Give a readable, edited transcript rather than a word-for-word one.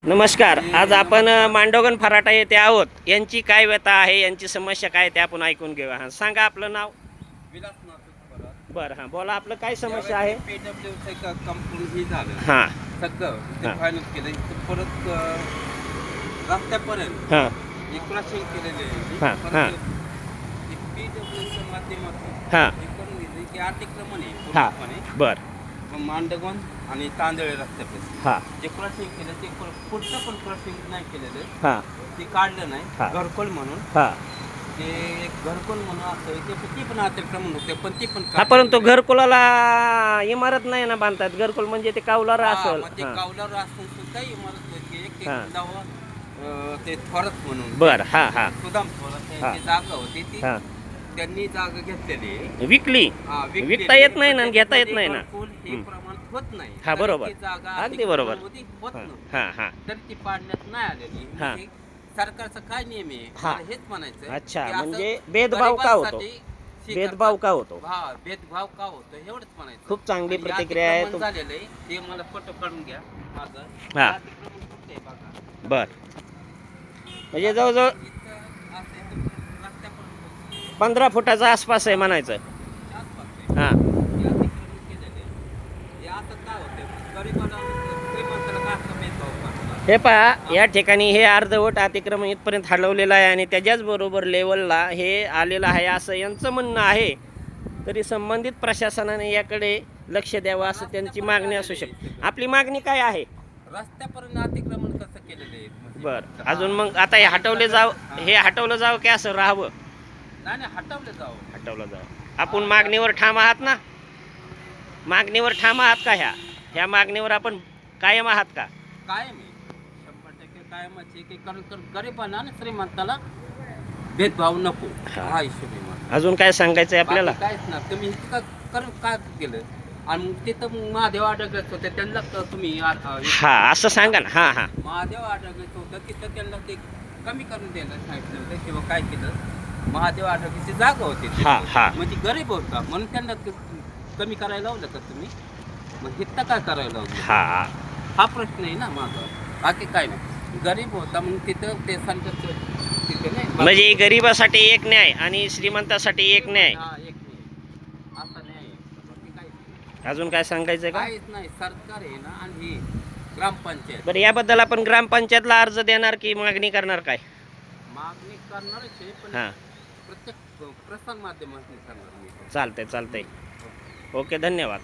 नमस्कार. आज आपण मांडोगण फराटा येथे आहोत. यांची काय व्यथा आहे, यांची समस्या काय ते आपण ऐकून घेऊया. हां, सांगा आपलं नाव. विलास नाथू थोरात. बरं, हां बोला, आपलं काय समस्या आहे. PWC कंपनी ही झालं हां सगळं ते हां. फायनल केलं इथं परत रस्त्यापर्यंत हां क्रशिंग केलेले आहे. हां परत हां ते PWCच्या माध्यमातून हां हे करून दिले की अतिक्रमण आहे हां. पूर्णपणे बरं. मांडगण आणि तांदळे रस्त्यापासून हां जे क्रशिंग केलं ते पुढचं पण क्रशिंग नाही केलेलं, हां ते काढलं नाही हां. घरकुल म्हणून. हां ते एक घरकुल म्हणून असं ते पण अतिक्रमण होते पण ती पण हां. परंतु घरकुलाला इमारत नाही ना बांधतात. घरकुल म्हणजे ते कावलार असेल. ते हां कावलावर असून सुद्धा इमारत होती एक हां. ते थोरात म्हणून बरं. हां हां सुदाम थोरात हां. त्यांची जागा होती ती हां. त्यांनी जागा घेतलेली आहे. विकली. विकलेली विकता येत नाही ना, पण घेता येत त्याच्यामध्ये नाही ना. घरकुल हे प्रमाण होत नाही. हां, कारण बरोबर. ती जागा अगदी बरोबर. अतिक्रमणामध्ये होत हां नव्हती. हां हां तर ती पाडण्यात नाही आलेली. हां. म्हणजे सरकारचा काय नियम आहे हां. मला हेच म्हणायचं. अच्छा, की असं म्हणजे भेदभाव का होतो? गरिबांसाठी भेदभाव का होतो? हा भेदभाव का होतो एवढंच म्हणायचं. खूप चांगली आणि प्रतिक्रिया आहे. अतिक्रमण झालेलं आहे ते मला फोटो काढून घ्या माझं. हां. अतिक्रमण कुठे आहे बघा. बर. म्हणजे जवळजवळ इथं असं इथं रस्त्यापर्यंत 15 फुटाचा आसपास आहे म्हणायचं. आसपास आहे. हां हे अतिक्रमण केलेलं आहे. हे असं काय होतं गरिबाला श्रीमंताला का असं भेदभाव करतात? हे पहा, या ठिकाणी हे अर्धवट अतिक्रमण इथपर्यंत हलवलेलं आहे आणि त्याच्याच बरोबर लेवलला हे आलेलं आहे असं यांचं म्हणणं आहे. तरी संबंधित प्रशासनाने याकडे लक्ष द्यावं असं त्यांची मागणी असू शकते. आपली मागणी काय आहे? रस्त्यापर्यंत अतिक्रमण कसं केलेलं आहे म्हणजे बरं. अजून मग आता हे हटवले जावं, हे हटवलं जावं की असं राहावं? नाही नाही हटवलं जावं. हटवलं जावं. आपण मागणीवर ठाम आहात ना? मागणीवर ठाम आहात का? ह्या मागणीवर आपण कायम आहात का? कायम आहे 100% कायमच आहे की कारण गरिबांना आणि श्रीमंताला भेदभाव नको. हा हिशोब आहे माझा. अजून काय सांगायचं आहे आपल्याला? बाकी काहीच ना तुम्ही इतकं करून काय केलं आणि मग तिथं मग महादेव आढळत होते त्यांना तुम्ही हा असं सांगा ना. हां हां महादेव आढळत होतं तिथं त्यांना ते कमी करून द्यायला सांगितलं होतं किंवा काय केलं महादेव आढळची जागा होती ती. हां हां म्हणजे गरीब होता म्हणून त्यांना कमी करायला लावलं का तुम्ही? मग इथं काय करायला लावलं? हां. हा प्रश्न आहे ना माझा. बाकी काय नाही गरीब होता म्हणून तिथं ते सांगत तिथे नाही म्हणजे गरिबासाठी एक न्याय आणि श्रीमंतासाठी एक न्याय. हा, एक नाही असा नाही आहे. बाकी काहीच नाही. अजून काय सांगायचं का? काहीच नाही सरकार आहे ना आणि ही ग्रामपंचायत बरं, याबद्दल आपण ग्रामपंचायतला अर्ज देणार की मागणी करणार काय? मागणी करणारच आहे पण हां प्रत्येक प्रसार माध्यमातून करणार मी. चालतंय चालतंय. ओके, धन्यवाद.